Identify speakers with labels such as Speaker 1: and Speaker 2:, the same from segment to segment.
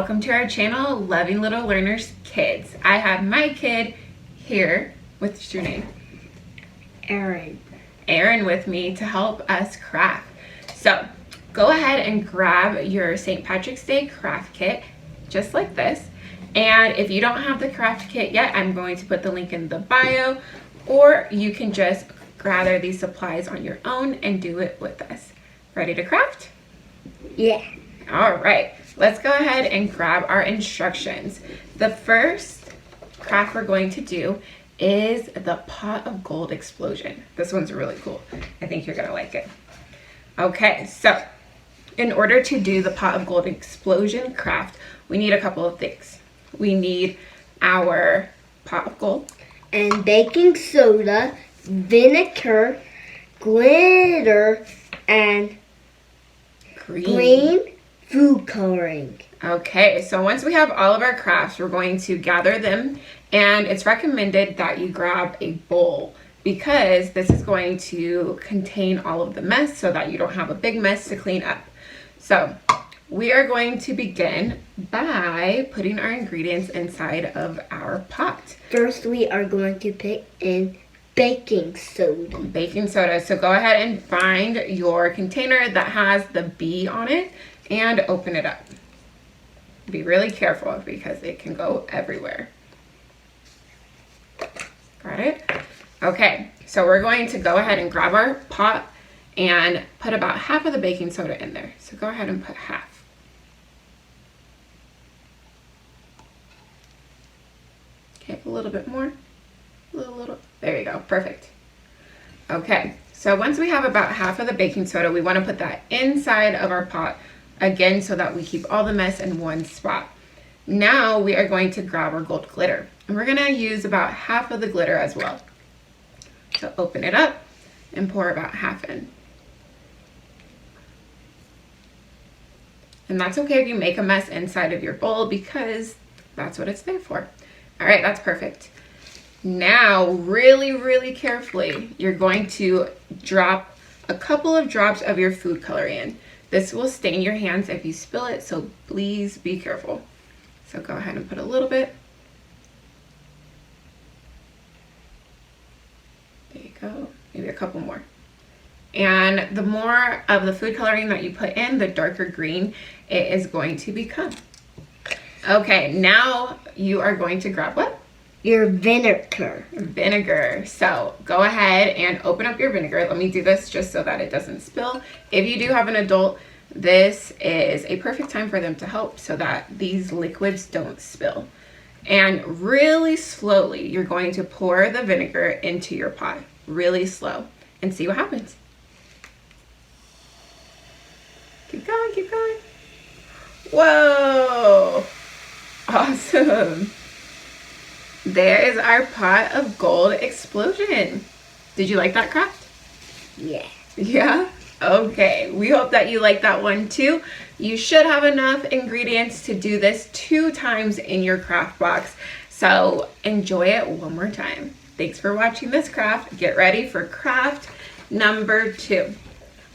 Speaker 1: welcome to our channel, Loving Little Learners Kids. I have my kid here, what's your name? Aaron with me to help us craft. So go ahead and grab your St. Patrick's Day craft kit, just like this. And if you don't have the craft kit yet, I'm going to put the link in the bio, or you can just gather these supplies on your own and do it with us. Ready to craft?
Speaker 2: Yeah.
Speaker 1: All right, let's go ahead and grab our instructions. The first craft we're going to do is the pot of gold explosion. This one's really cool. I think you're gonna like it. Okay, so in order to do the pot of gold explosion craft, we need a couple of things. We need our pot of gold.
Speaker 2: And baking soda, vinegar, glitter, and green food coloring.
Speaker 1: Okay, so once we have all of our crafts, we're going to gather them, and it's recommended that you grab a bowl because this is going to contain all of the mess so that you don't have a big mess to clean up. So we are going to begin by putting our ingredients inside of our pot.
Speaker 2: First, we are going to put in baking soda.
Speaker 1: Baking soda. So go ahead and find your container that has the B on it and open it up. Be really careful because it can go everywhere. Got it? Okay, so we're going to go ahead and grab our pot and put about half of the baking soda in there. So go ahead and put half. Okay, a little bit more. A little. There you go. Perfect. Okay, so once we have about half of the baking soda, we want to put that inside of our pot again so that we keep all the mess in one spot. Now we are going to grab our gold glitter, and we're going to use about half of the glitter as well. So open it up and pour about half in. And that's okay if you make a mess inside of your bowl because that's what it's there for. All right, that's perfect. Now, really carefully, you're going to drop a couple of drops of your food coloring in. This will stain your hands if you spill it, so please be careful. So go ahead and put a little bit. There you go, maybe a couple more. And the more of the food coloring that you put in, the darker green it is going to become. Okay, now you are going to grab what?
Speaker 2: Your vinegar.
Speaker 1: Vinegar. So go ahead and open up your vinegar. Let me do this just so that it doesn't spill. If you do have an adult, this is a perfect time for them to help so that these liquids don't spill. And really slowly, you're going to pour the vinegar into your pot. Really slow. And see what happens. Keep going, keep going. Whoa! Awesome. There is our pot of gold explosion. Did you like that craft?
Speaker 2: Yeah.
Speaker 1: Yeah? Okay. We hope that you like that one too. You should have enough ingredients to do this 2 times in your craft box. So enjoy it one more time. Thanks for watching this craft. Get ready for craft number 2.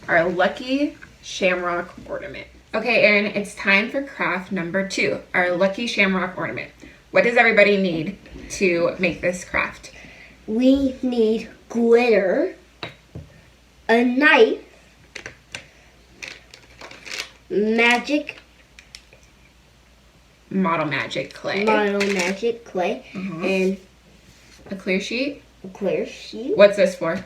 Speaker 1: Our lucky shamrock ornament. Okay, Aaron, it's time for craft number 2, our lucky shamrock ornament. What does everybody need to make this craft?
Speaker 2: We need glitter, a knife,
Speaker 1: Model Magic clay.
Speaker 2: And
Speaker 1: a clear sheet.
Speaker 2: a clear sheet.
Speaker 1: What's this for?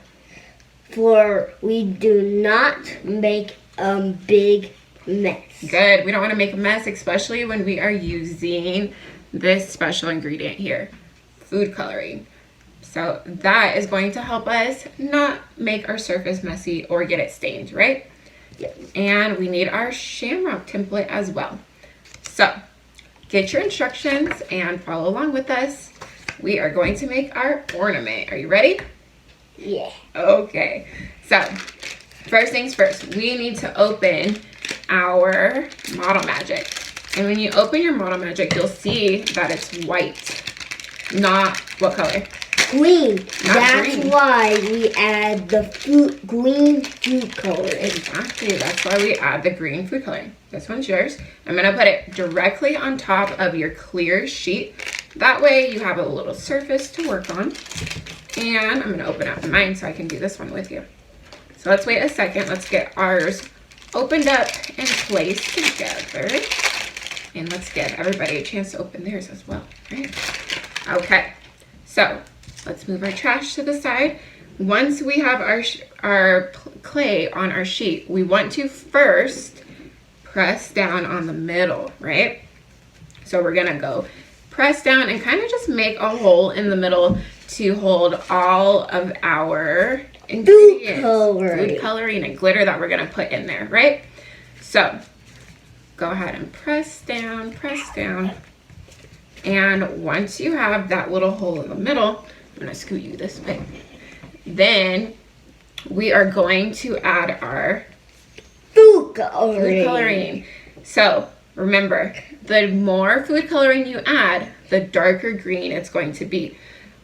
Speaker 2: For we do not make a big mess.
Speaker 1: Good. We don't want to make a mess, especially when we are using this special ingredient here, food coloring. So that is going to help us not make our surface messy or get it stained, right?
Speaker 2: Yes.
Speaker 1: And we need our shamrock template as well. So get your instructions and follow along with us. We are going to make our ornament. Are you ready?
Speaker 2: Yeah.
Speaker 1: Okay. So first things first, we need to open our Model Magic. And when you open your Model Magic, you'll see that it's white. Not what color?
Speaker 2: green.
Speaker 1: Not
Speaker 2: That's
Speaker 1: green.
Speaker 2: why we add the green food color.
Speaker 1: Exactly. That's why we add the green food coloring. This one's yours. I'm going to put it directly on top of your clear sheet. That way you have a little surface to work on. And I'm going to open up mine so I can do this one with you. So let's wait a second. Let's get ours opened up and placed together. And let's give everybody a chance to open theirs as well, right? Okay, so let's move our trash to the side. Once we have our clay on our sheet, we want to first press down on the middle, right? So we're gonna go press down and kind of just make a hole in the middle to hold all of our ingredients, food coloring and glitter that we're gonna put in there, right? So go ahead and press down, and once you have that little hole in the middle, I'm gonna scoot you this way, then we are going to add our
Speaker 2: Food coloring.
Speaker 1: So remember, the more food coloring you add, the darker green it's going to be.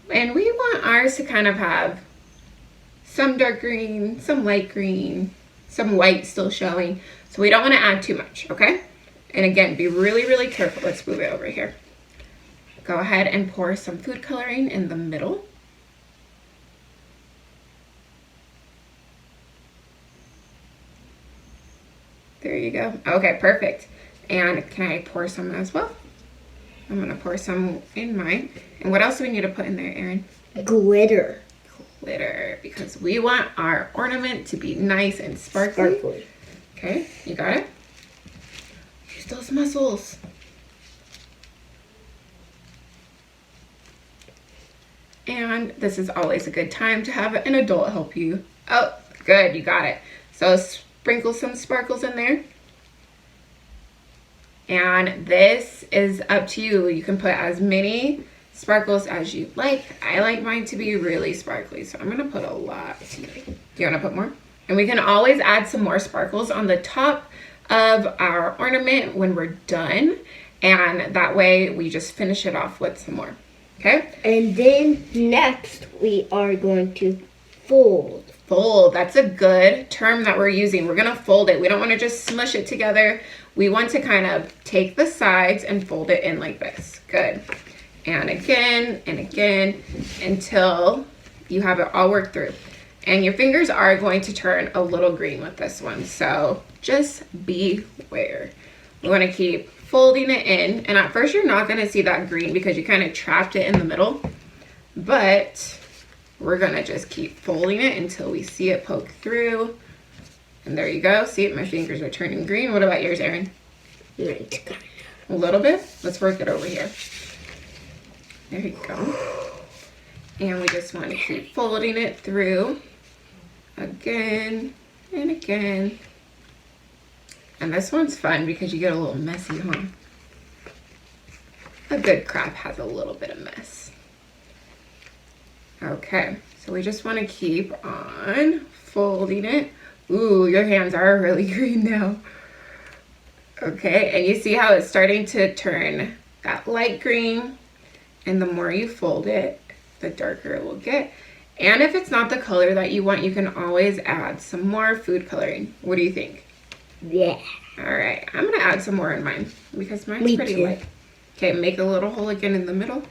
Speaker 1: And we want ours to kind of have some dark green, some light green, some white still showing. So we don't want to add too much, okay? And again, be really, really careful. Let's move it over here. Go ahead and pour some food coloring in the middle. There you go. Okay, perfect. And can I pour some as well? I'm gonna pour some in mine. And what else do we need to put in there, Erin?
Speaker 2: Glitter.
Speaker 1: Glitter, because we want our ornament to be nice and sparkly. Okay, you got it? Use those muscles. And this is always a good time to have an adult help you. Oh, good, you got it. So sprinkle some sparkles in there. And this is up to you. You can put as many sparkles as you like. I like mine to be really sparkly, so I'm gonna put a lot. Do you wanna put more? And we can always add some more sparkles on the top of our ornament when we're done. And that way we just finish it off with some more, okay?
Speaker 2: And then next we are going to fold.
Speaker 1: Fold, that's a good term that we're using. We're gonna fold it. We don't wanna just smush it together. We want to kind of take the sides and fold it in like this. Good. And again until you have it all worked through. And your fingers are going to turn a little green with this one. So just beware. We want to keep folding it in. And at first you're not going to see that green because you kind of trapped it in the middle. But we're going to just keep folding it until we see it poke through. And there you go. See it? My fingers are turning green. What about yours, Erin? A little bit? Let's work it over here. There you go. And we just want to keep folding it through again and again. And this one's fun because you get a little messy, huh? A good craft has a little bit of mess. Okay, so we just want to keep on folding it. Ooh, your hands are really green now. Okay, and you see how it's starting to turn that light green, and the more you fold it, the darker it will get. And if it's not the color that you want, you can always add some more food coloring. What do you think?
Speaker 2: Yeah.
Speaker 1: All right, I'm gonna add some more in mine because mine's pretty light. Okay, make a little hole again in the middle.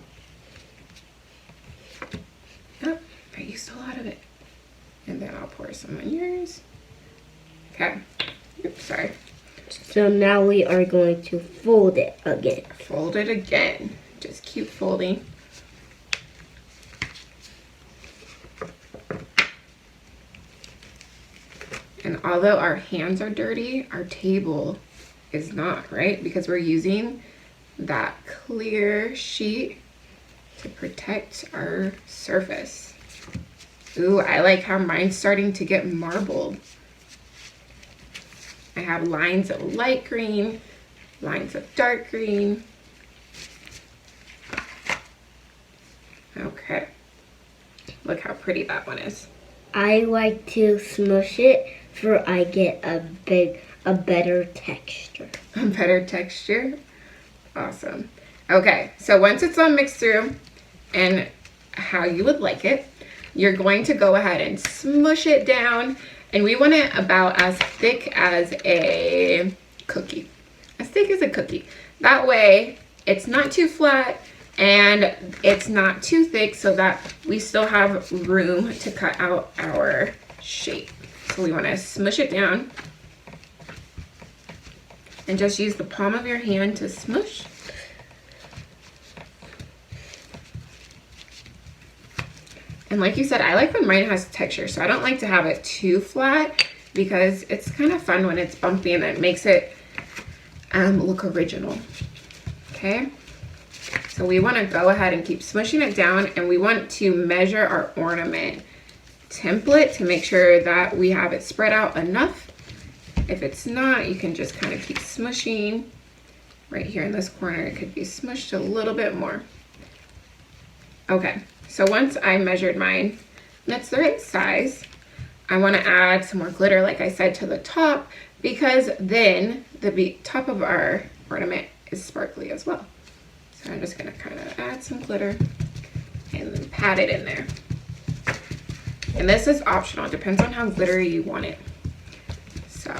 Speaker 1: Oh, I used a lot of it. And then I'll pour some on yours. Okay, oops, sorry.
Speaker 2: So now we are going to fold it again.
Speaker 1: Fold it again. Just keep folding. And although our hands are dirty, our table is not, right? Because we're using that clear sheet to protect our surface. Ooh, I like how mine's starting to get marbled. I have lines of light green, lines of dark green. Okay, look how pretty that one is.
Speaker 2: I like to smush it for I get a better texture.
Speaker 1: A better texture? Awesome. Okay, so once it's all mixed through and how you would like it. You're going to go ahead and smush it down, and we want it about as thick as a cookie. As thick as a cookie. That way, it's not too flat and it's not too thick, so that we still have room to cut out our shape. So we want to smush it down and just use the palm of your hand to smush. And like you said, I like when mine has texture, so I don't like to have it too flat because it's kind of fun when it's bumpy and it makes it look original. Okay, so we want to go ahead and keep smushing it down, and we want to measure our ornament template to make sure that we have it spread out enough. If it's not, you can just kind of keep smushing. Right here in this corner, it could be smushed a little bit more. Okay, so once I measured mine, that's the right size. I want to add some more glitter, like I said, to the top, because then the top of our ornament is sparkly as well. So I'm just going to kind of add some glitter and then pat it in there. And this is optional. It depends on how glittery you want it. So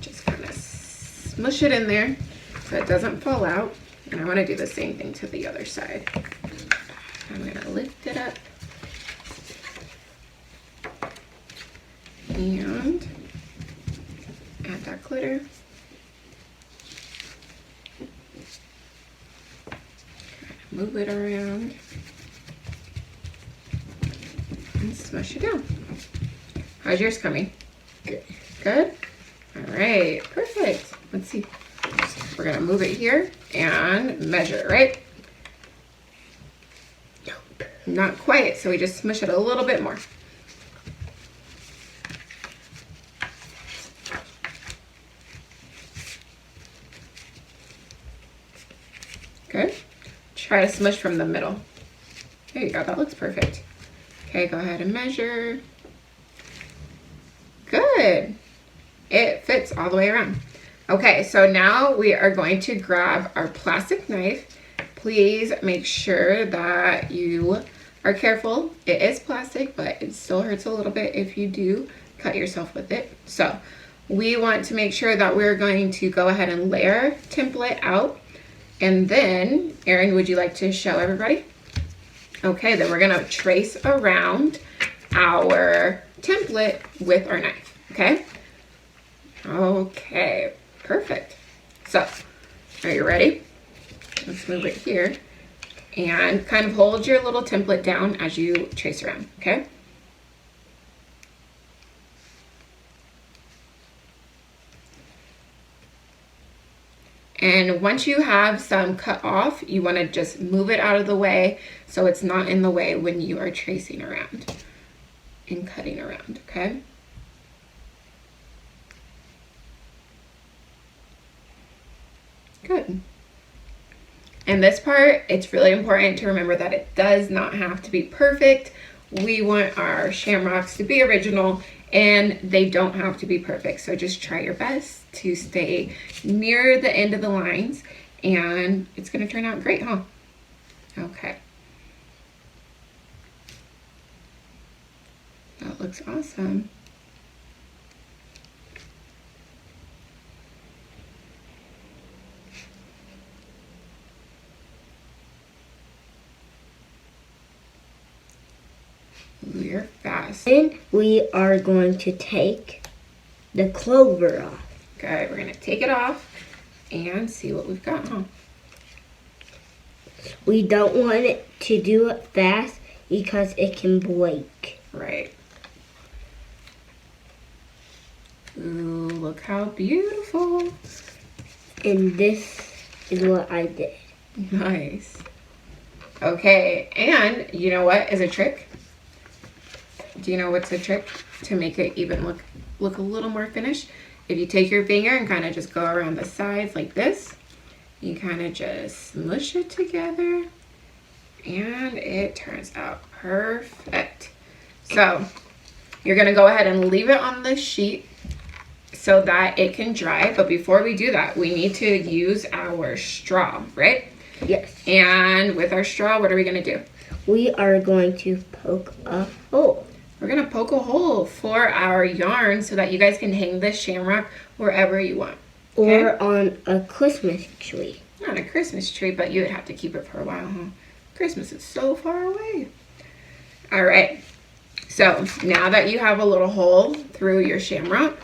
Speaker 1: just kind of smush it in there so it doesn't fall out. And I want to do the same thing to the other side. I'm going to lift it up and add that glitter. Move it around and smush it down. How's yours coming?
Speaker 2: Good.
Speaker 1: Good? All right, perfect. Let's see. We're gonna move it here and measure, right?
Speaker 2: Nope.
Speaker 1: Not quite, so we just smush it a little bit more. Good. Try to smush from the middle. There you go, that looks perfect. Okay, go ahead and measure. Good. It fits all the way around. Okay, so now we are going to grab our plastic knife. Please make sure that you are careful. It is plastic, but it still hurts a little bit if you do cut yourself with it. So we want to make sure that we're going to go ahead and layer template out. And then, Erin, would you like to show everybody? Okay, then we're gonna trace around our template with our knife, okay? Okay, perfect. So, are you ready? Let's move it here and kind of hold your little template down as you trace around, okay? And once you have some cut off, you want to just move it out of the way so it's not in the way when you are tracing around and cutting around, okay? Good. And this part, it's really important to remember that it does not have to be perfect. We want our shamrocks to be original, and they don't have to be perfect. So just try your best to stay near the end of the lines, and it's gonna turn out great, huh? Okay. That looks awesome. We're fast.
Speaker 2: Then we are going to take the clover off.
Speaker 1: Okay, we're gonna take it off and see what we've got, huh?
Speaker 2: We don't want it to do it fast because it can break.
Speaker 1: Right. Ooh, look how beautiful.
Speaker 2: And this is what I did.
Speaker 1: Nice. Okay, and you know what is a trick? Do you know what's a trick to make it even look a little more finished? If you take your finger and kind of just go around the sides like this, you kind of just smush it together and it turns out perfect. So you're gonna go ahead and leave it on the sheet so that it can dry. But before we do that, we need to use our straw, right?
Speaker 2: Yes.
Speaker 1: And with our straw, what are we gonna do?
Speaker 2: we are going to poke a hole.
Speaker 1: We're gonna poke a hole for our yarn so that you guys can hang this shamrock wherever you want.
Speaker 2: Or on a Christmas tree.
Speaker 1: Not a Christmas tree, but you would have to keep it for a while, huh? Christmas is so far away. All right, so now that you have a little hole through your shamrock,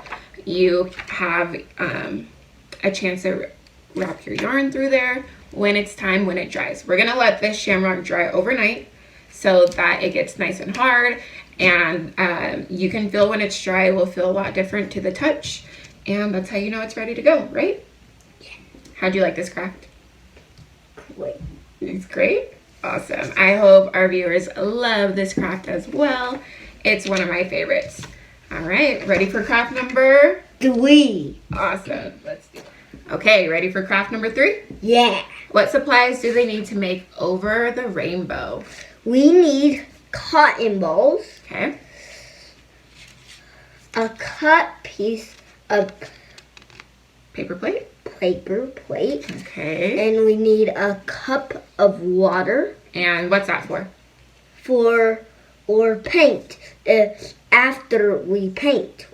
Speaker 1: you have a chance to wrap your yarn through there when it's time, when it dries. We're gonna let this shamrock dry overnight so that it gets nice and hard, and you can feel when it's dry. It will feel a lot different to the touch, and that's how you know it's ready to go, right?
Speaker 2: Yeah.
Speaker 1: How'd you like this craft?
Speaker 2: Great.
Speaker 1: It's great. Awesome. I hope our viewers love this craft as well. It's one of my favorites. All right, ready for craft number
Speaker 2: 3.
Speaker 1: Awesome. Let's do it. Okay, ready for craft number 3?
Speaker 2: Yeah.
Speaker 1: What supplies do they need to make over the rainbow?
Speaker 2: We need cotton balls,
Speaker 1: Okay.
Speaker 2: a cut piece of
Speaker 1: Paper plate.
Speaker 2: paper plate,
Speaker 1: Okay.
Speaker 2: and we need a cup of water
Speaker 1: And what's that for?
Speaker 2: for or paint. After we paint,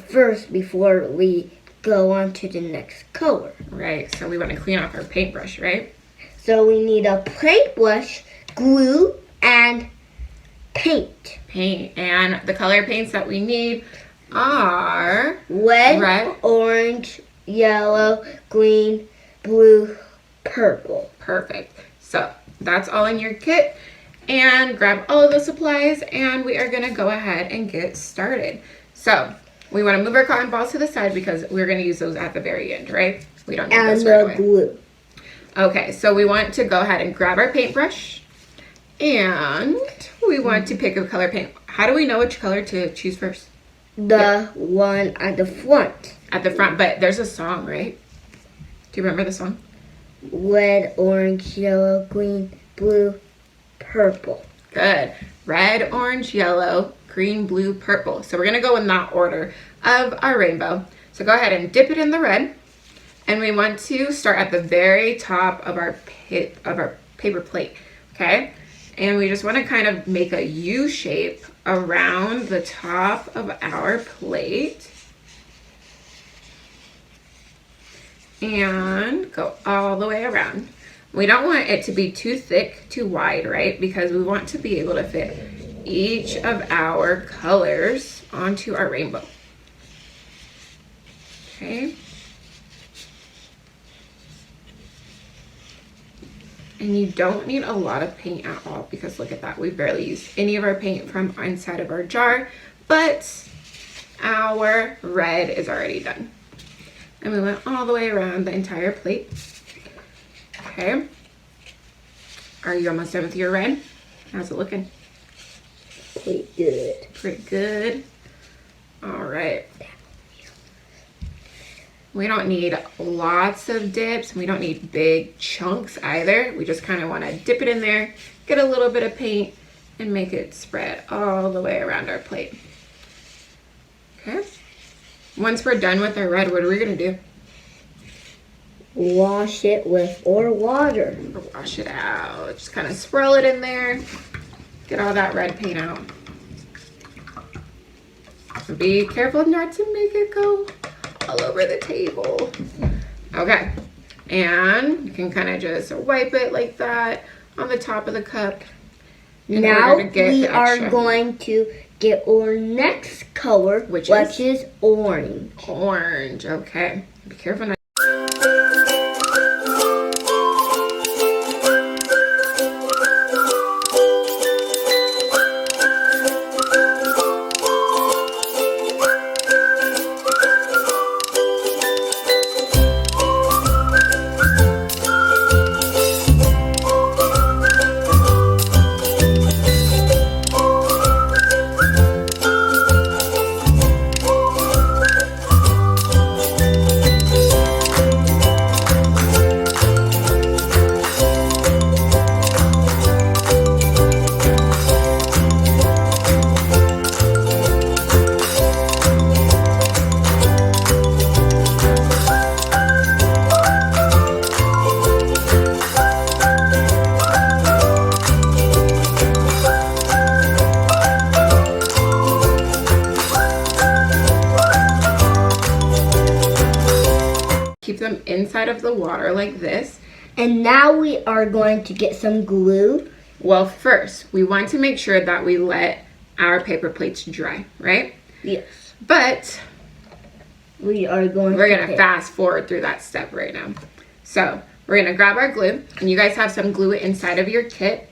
Speaker 2: first before we go on to the next color.
Speaker 1: Right, so we want to clean off our paintbrush, right?
Speaker 2: So we need a paintbrush, glue, and paint.
Speaker 1: Paint. And the color paints that we need are
Speaker 2: Red, orange, yellow, green, blue, purple.
Speaker 1: perfect. So that's all in your kit. And grab all of those supplies, and we are gonna go ahead and get started. So we want to move our cotton balls to the side because we're going to use those at the very end, right? We don't need
Speaker 2: And
Speaker 1: those right
Speaker 2: the
Speaker 1: away.
Speaker 2: glue.
Speaker 1: Okay, so we want to go ahead and grab our paintbrush, and we want to pick a color paint. How do we know which color to choose first?
Speaker 2: The one at the front.
Speaker 1: At the front, but there's a song, right? Do you remember the song?
Speaker 2: Red, orange, yellow, green, blue, purple.
Speaker 1: Good. Red, orange, yellow, green, blue, purple. So we're going to go in that order of our rainbow. So go ahead and dip it in the red. And we want to start at the very top of our paper plate, okay? And we just want to kind of make a U shape around the top of our plate. And go all the way around. We don't want it to be too thick, too wide, right? Because we want to be able to fit each of our colors onto our rainbow. Okay. And you don't need a lot of paint at all because look at that. We barely used any of our paint from inside of our jar, but our red is already done. And we went all the way around the entire plate. Okay. Are you almost done with your red? How's it looking?
Speaker 2: Pretty good.
Speaker 1: Pretty good. All right. We don't need lots of dips. We don't need big chunks either. We just kind of want to dip it in there, get a little bit of paint, and make it spread all the way around our plate. Okay. Once we're done with our red, what are we going to do?
Speaker 2: Wash it with water.
Speaker 1: Wash it out. Just kind of swirl it in there. Get all that red paint out. Be careful not to make it go all over the table. Okay. And you can kind of just wipe it like that on the top of the cup.
Speaker 2: Now we are going to get our next color, which is orange.
Speaker 1: Orange. Okay. Be careful not. keep them inside of the water like this.
Speaker 2: And now we are going to get some glue.
Speaker 1: Well, first, we want to make sure that we let our paper plates dry, right?
Speaker 2: Yes.
Speaker 1: But
Speaker 2: we're going
Speaker 1: to fast forward through that step right now. So we're going to grab our glue, and you guys have some glue inside of your kit,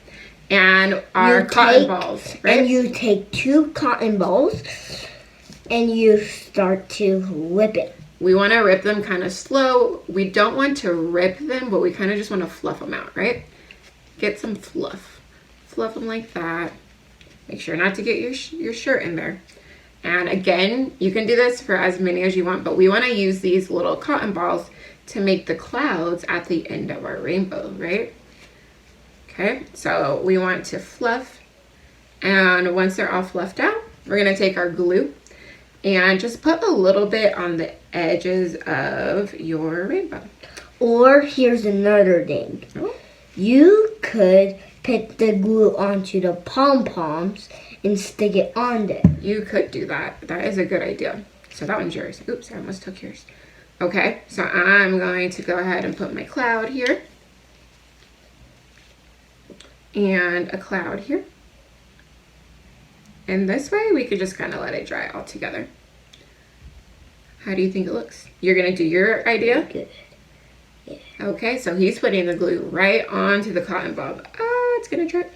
Speaker 1: and our cotton balls, right?
Speaker 2: And you take 2 cotton balls, and you start to whip it.
Speaker 1: We want to rip them kind of slow. We don't want to rip them, but we kind of just want to fluff them out, right? Get some fluff. Fluff them like that. Make sure not to get your shirt in there. And again, you can do this for as many as you want, but we want to use these little cotton balls to make the clouds at the end of our rainbow, right? Okay, so we want to fluff. And once they're all fluffed out, we're going to take our glue and just put a little bit on the edges of your rainbow.
Speaker 2: Or here's another thing.
Speaker 1: Oh.
Speaker 2: You could put the glue onto the pom-poms and stick it on there.
Speaker 1: You could do that. That is a good idea. So that one's yours. Oops, I almost took yours. Okay, so I'm going to go ahead and put my cloud here. And a cloud here. And this way we could just kind of let it dry all together. How do you think it looks? You're going to do your idea?
Speaker 2: Good. Yeah.
Speaker 1: Okay, so he's putting the glue right onto the cotton ball. Ah, it's going to drip.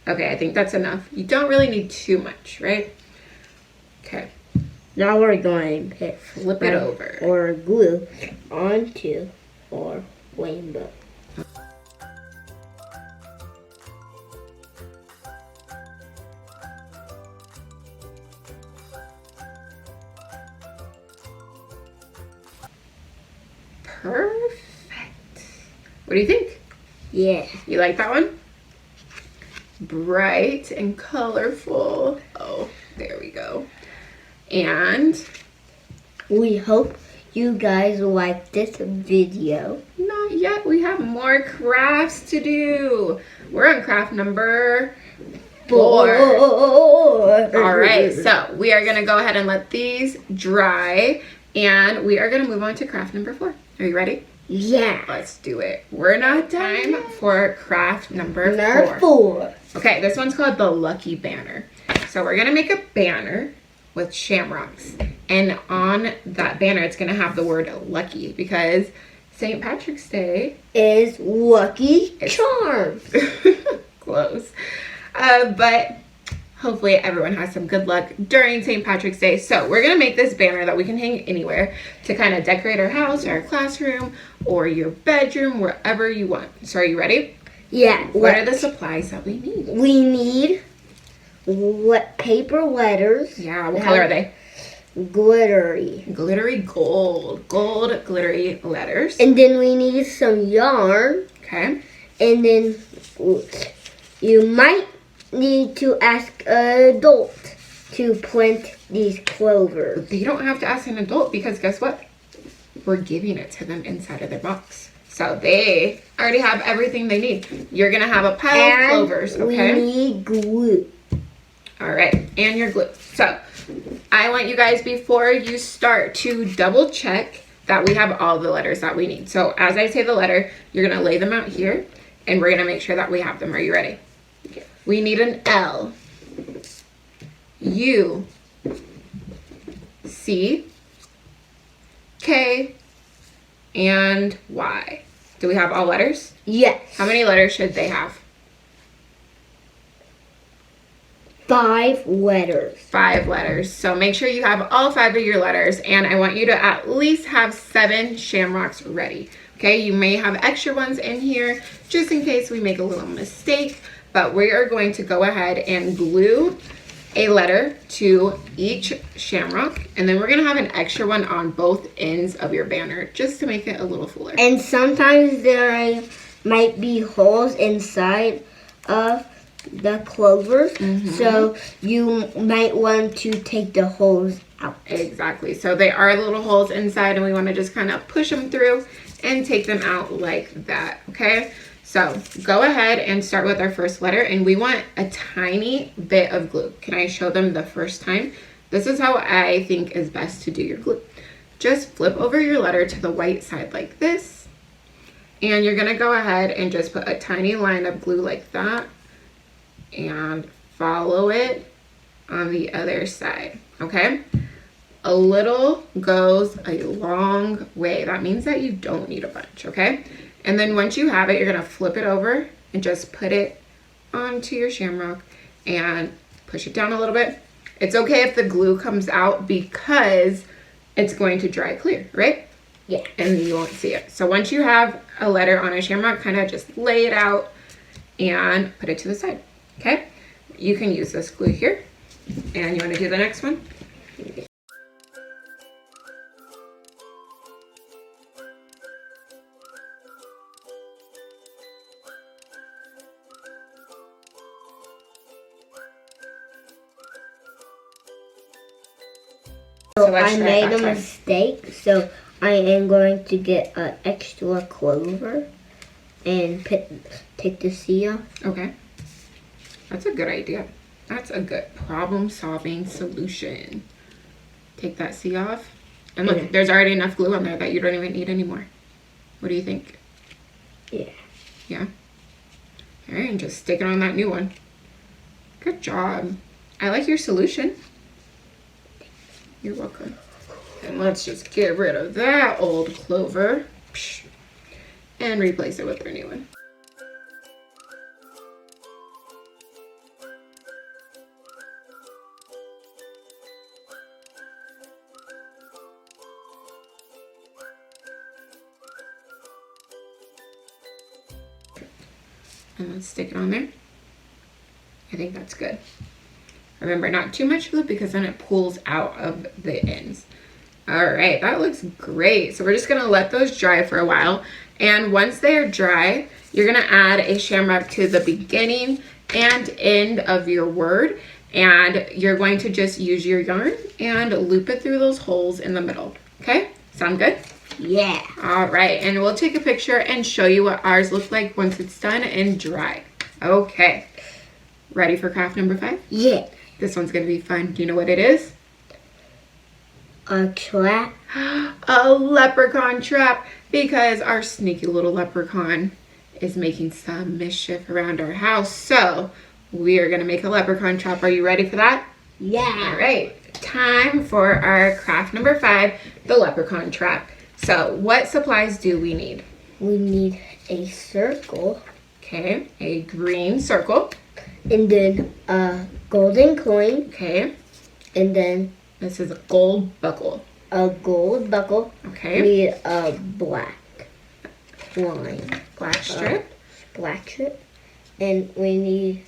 Speaker 1: Okay, I think that's enough. You don't really need too much, right? Okay.
Speaker 2: Now we're going to
Speaker 1: Flip it over.
Speaker 2: Or glue onto our rainbow.
Speaker 1: Perfect. What do you think?
Speaker 2: Yeah.
Speaker 1: You like that one? Bright and colorful. Oh, there we go. And
Speaker 2: we hope you guys like this video.
Speaker 1: Not yet. We have more crafts to do. We're on craft number 4. All right, so we are going to go ahead and let these dry, and we are going to move on to craft number 4. Are you ready?
Speaker 2: Yeah.
Speaker 1: Let's do it. We're not time for craft number
Speaker 2: 4.
Speaker 1: Okay, this one's called the Lucky Banner. So we're going to make a banner with shamrocks. And on that banner, it's going to have the word lucky because St. Patrick's Day
Speaker 2: is Lucky Charms.
Speaker 1: Close. But hopefully everyone has some good luck during St. Patrick's Day. So we're going to make this banner that we can hang anywhere to kind of decorate our house, or our classroom, or your bedroom, wherever you want. So are you ready?
Speaker 2: Yeah.
Speaker 1: What are the supplies that we need?
Speaker 2: We need paper letters.
Speaker 1: Yeah, what color are they?
Speaker 2: Glittery.
Speaker 1: Glittery gold. Gold glittery letters.
Speaker 2: And then we need some yarn.
Speaker 1: Okay.
Speaker 2: And then you might need to ask an adult to print these clovers.
Speaker 1: You don't have to ask an adult because guess what? We're giving it to them inside of their box. So they already have everything they need. You're going to have a pile of clovers, okay?
Speaker 2: We need glue.
Speaker 1: All right, and your glue. So I want you guys, before you start, to double check that we have all the letters that we need. So as I say the letter, you're going to lay them out here, and we're going to make sure that we have them. Are you ready? Okay. We need an L, U, C, K, and Y. Do we have all letters?
Speaker 2: Yes.
Speaker 1: How many letters should they have?
Speaker 2: 5 letters.
Speaker 1: 5 letters. So make sure you have all 5 of your letters, and I want you to at least have 7 shamrocks ready. Okay, you may have extra ones in here just in case we make a little mistake, but we are going to go ahead and glue a letter to each shamrock, and then we're going to have an extra one on both ends of your banner just to make it a little fuller.
Speaker 2: And sometimes there might be holes inside of the clovers, so you might want to take the holes out.
Speaker 1: Exactly. So they are little holes inside, and we want to just kind of push them through and take them out like that. Okay, so go ahead and start with our first letter, and we want a tiny bit of glue. Can I show them the first time? This is how I think is best to do your glue. just flip over your letter to the white side like this. And you're gonna go ahead and just put a tiny line of glue like that and follow it on the other side, okay? A little goes a long way. That means that you don't need a bunch, okay? And then once you have it, you're gonna flip it over and just put it onto your shamrock and push it down a little bit. It's okay if the glue comes out because it's going to dry clear, right?
Speaker 2: Yeah.
Speaker 1: And you won't see it. So once you have a letter on a shamrock, kind of just lay it out and put it to the side, okay? You can use this glue here. And you want to do the next one?
Speaker 2: So
Speaker 1: let's
Speaker 2: I
Speaker 1: try
Speaker 2: made
Speaker 1: that
Speaker 2: a
Speaker 1: time.
Speaker 2: mistake, so I am going to get an extra clover and take the C off.
Speaker 1: Okay. That's a good idea. That's a good problem-solving solution. Take that C off. And look,
Speaker 2: Yeah.
Speaker 1: there's already enough glue on there that you don't even need any more. What do you think?
Speaker 2: Yeah.
Speaker 1: Yeah? All right, and just stick it on that new one. Good job. I like your solution. You're welcome. And let's just get rid of that old clover and replace it with our new one. And let's stick it on there. I think that's good. Remember, not too much glue because then it pulls out of the ends. All right, that looks great. So we're just gonna let those dry for a while. And once they are dry, you're gonna add a shamrock to the beginning and end of your word. And you're going to just use your yarn and loop it through those holes in the middle. Okay, sound good?
Speaker 2: Yeah.
Speaker 1: All right, and we'll take a picture and show you what ours look like once it's done and dry. Okay, ready for craft number 5?
Speaker 2: Yeah.
Speaker 1: This one's gonna be fun. Do you know what it is?
Speaker 2: A trap.
Speaker 1: A leprechaun trap, because our sneaky little leprechaun is making some mischief around our house. So we are gonna make a leprechaun trap. Are you ready for that?
Speaker 2: Yeah.
Speaker 1: All right, time for our craft number 5, the leprechaun trap. So what supplies do we need?
Speaker 2: We need a circle
Speaker 1: Okay, a green circle.
Speaker 2: and then a golden coin
Speaker 1: Okay,
Speaker 2: and then
Speaker 1: this is a gold buckle.
Speaker 2: a gold buckle.
Speaker 1: Okay,
Speaker 2: We need a black line,
Speaker 1: black strip.
Speaker 2: black strip, and we need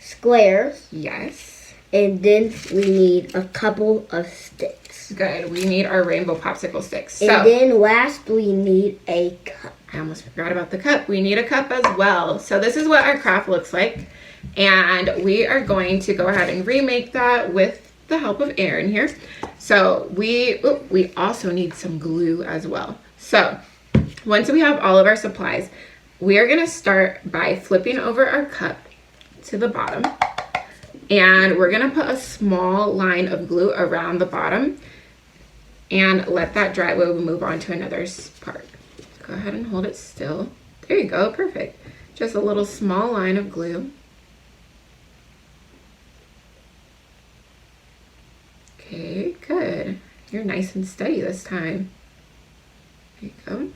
Speaker 2: squares,
Speaker 1: Yes.
Speaker 2: and then we need a couple of sticks.
Speaker 1: Good. We need our rainbow popsicle sticks.
Speaker 2: And
Speaker 1: So
Speaker 2: then last we need a cup.
Speaker 1: I almost forgot about the cup. We need a cup as well. So this is what our craft looks like. And we are going to go ahead and remake that with the help of Erin here. So we also need some glue as well. So once we have all of our supplies, we are going to start by flipping over our cup to the bottom. And we're going to put a small line of glue around the bottom and let that dry while we move on to another part. Go ahead and hold it still. There you go, perfect. Just a little small line of glue. Okay, good. You're nice and steady this time. There you go.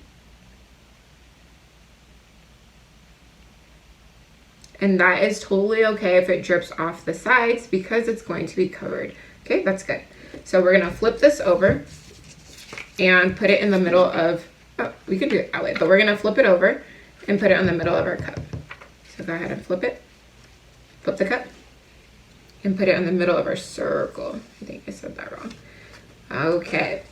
Speaker 1: And that is totally okay if it drips off the sides because it's going to be covered. Okay, that's good. So we're gonna flip this over and put it in the middle of, oh, we can do it that way, but we're gonna flip it over and put it in the middle of our cup. So go ahead and flip it, flip the cup, and put it in the middle of our circle. I think I said that wrong. Okay,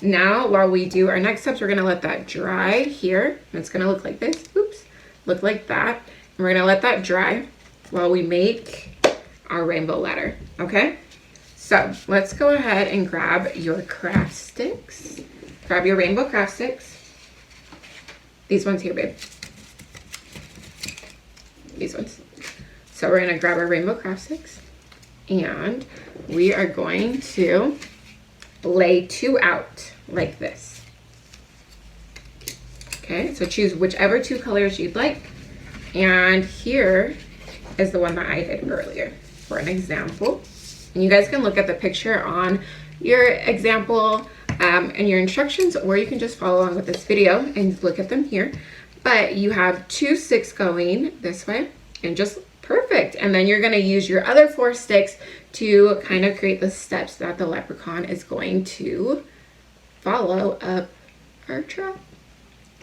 Speaker 1: now while we do our next steps, we're gonna let that dry here. And it's gonna look like this, oops, look like that. And we're gonna let that dry while we make our rainbow ladder, okay? So let's go ahead and grab your craft sticks. Grab your rainbow craft sticks. These ones here, babe. These ones. So we're gonna grab our rainbow craft sticks and we are going to lay 2 out like this. Okay, so choose whichever 2 colors you'd like. And here is the one that I did earlier for an example. And you guys can look at the picture on your example and your instructions, or you can just follow along with this video and look at them here. But you have 2 sticks going this way, and just perfect. And then you're gonna use your other 4 sticks to kind of create the steps that the leprechaun is going to follow up our trap.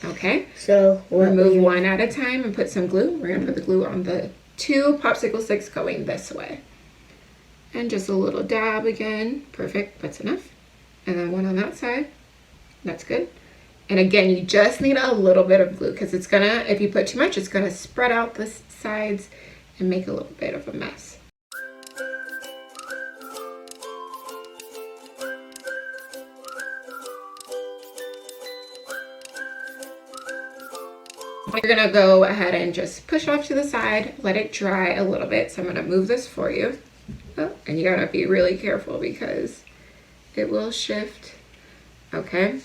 Speaker 1: Okay,
Speaker 2: So
Speaker 1: remove one at a time and put some glue. We're gonna put the glue on the 2 popsicle sticks going this way. And just a little dab again. Perfect, that's enough. And then one on that side. That's good. And again, you just need a little bit of glue because it's gonna, if you put too much, it's gonna spread out the sides and make a little bit of a mess. You're gonna go ahead and just push off to the side, let it dry a little bit. So I'm gonna move this for you. Oh, and you gotta be really careful because it will shift. Okay,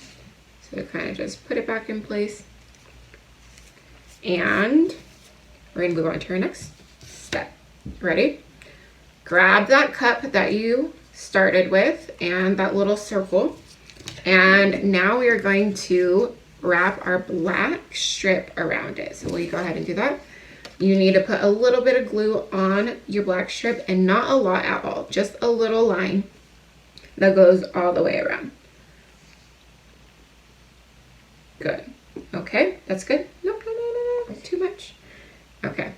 Speaker 1: so kind of just put it back in place. And we're gonna move on to our next step. Ready? Grab that cup that you started with and that little circle. And now we are going to wrap our black strip around it. So will you go ahead and do that? You need to put a little bit of glue on your black strip, and not a lot at all, just a little line that goes all the way around. Good. Okay, that's good. Nope, no, too much. Okay.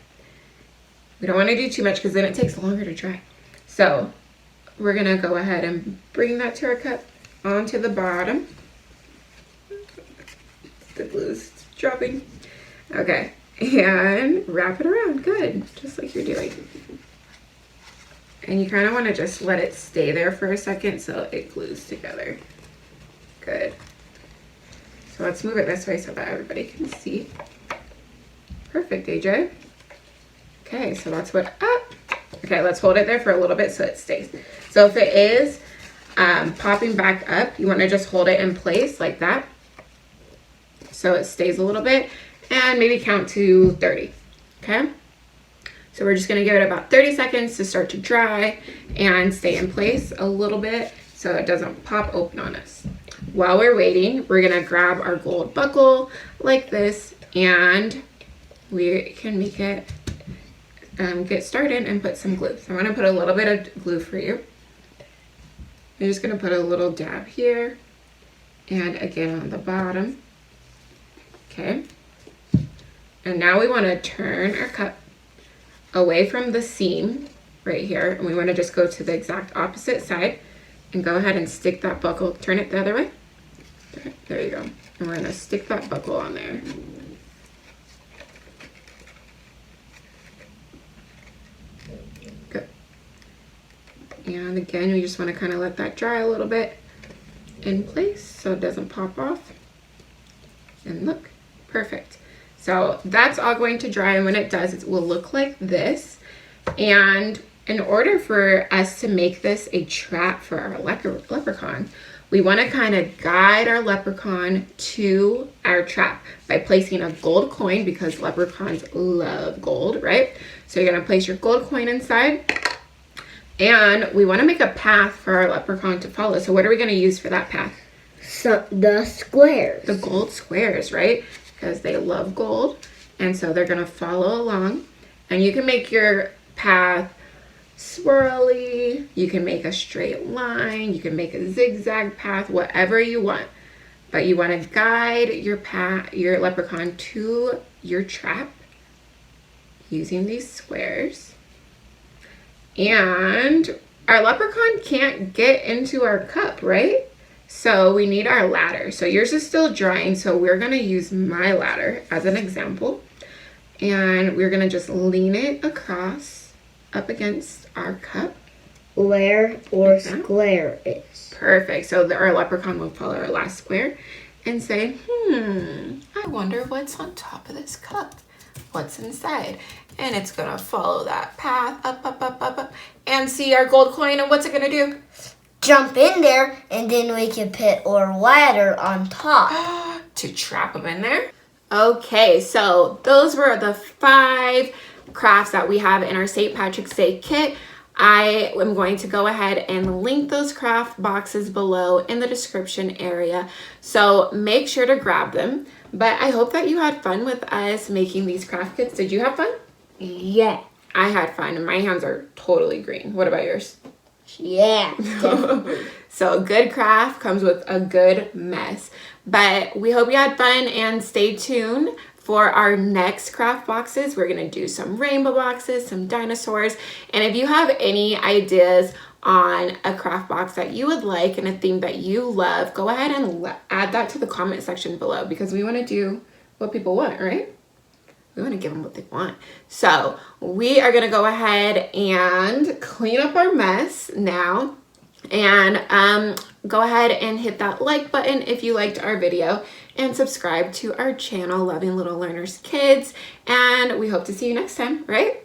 Speaker 1: We don't want to do too much because then it takes longer to dry. So we're gonna go ahead and bring that to our cup onto the bottom. The glue's dropping. Okay, and wrap it around. Good, just like you're doing. And you kind of want to just let it stay there for a second so it glues together. Good. So let's move it this way so that everybody can see. Perfect, AJ. Okay, so that's what up. Okay, let's hold it there for a little bit so it stays. So if it is popping back up, you want to just hold it in place like that so it stays a little bit, and maybe count to 30. Okay, so we're just going to give it about 30 seconds to start to dry and stay in place a little bit so it doesn't pop open on us. While we're waiting, we're going to grab our gold buckle like this, and we can make it get started and put some glue. So I'm going to put a little bit of glue for you. I'm just going to put a little dab here and again on the bottom. Okay. And now we want to turn our cup away from the seam right here, and we want to just go to the exact opposite side and go ahead and stick that buckle. Turn it the other way. There you go. And we're going to stick that buckle on there. Good. And again, we just want to kind of let that dry a little bit in place so it doesn't pop off. And look, perfect. So that's all going to dry, and when it does, it will look like this. And in order for us to make this a trap for our leprechaun, we want to kind of guide our leprechaun to our trap by placing a gold coin, because leprechauns love gold, right? So you're going to place your gold coin inside, and we want to make a path for our leprechaun to follow. So what are we going to use for that path?
Speaker 2: So the squares.
Speaker 1: The gold squares, right? Because they love gold, and so they're going to follow along. And you can make your path swirly, you can make a straight line, you can make a zigzag path, whatever you want. But you want to guide your leprechaun to your trap using these squares. And our leprechaun can't get into our cup, right? So we need our ladder. So yours is still drying, so we're going to use my ladder as an example. And we're going to just lean it across up against our cup.
Speaker 2: Where or square is.
Speaker 1: Perfect. So our leprechaun will follow our last square and say, I wonder what's on top of this cup. What's inside? And it's going to follow that path up, up, up, up, up. And see our gold coin, and what's it going to do?
Speaker 2: jump in there, and then we can put our ladder on top.
Speaker 1: To trap them in there. Okay, so those were the 5 crafts that we have in our St. Patrick's Day kit. I am going to go ahead and link those craft boxes below in the description area. So make sure to grab them. But I hope that you had fun with us making these craft kits. Did you have fun?
Speaker 2: Yeah.
Speaker 1: I had fun, and my hands are totally green. What about yours?
Speaker 2: Yeah, definitely.
Speaker 1: So a good craft comes with a good mess. But we hope you had fun, and stay tuned for our next craft boxes. We're gonna do some rainbow boxes, some dinosaurs. And if you have any ideas on a craft box that you would like and a theme that you love, go ahead and add that to the comment section below, because we wanna do what people want, right? We want to give them what they want. So we are going to go ahead and clean up our mess now, and go ahead and hit that like button if you liked our video, and subscribe to our channel, Loving Little Learners Kids, and we hope to see you next time, right?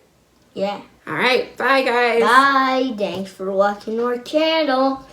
Speaker 2: Yeah.
Speaker 1: All right, bye guys.
Speaker 2: Bye. Thanks for watching our channel.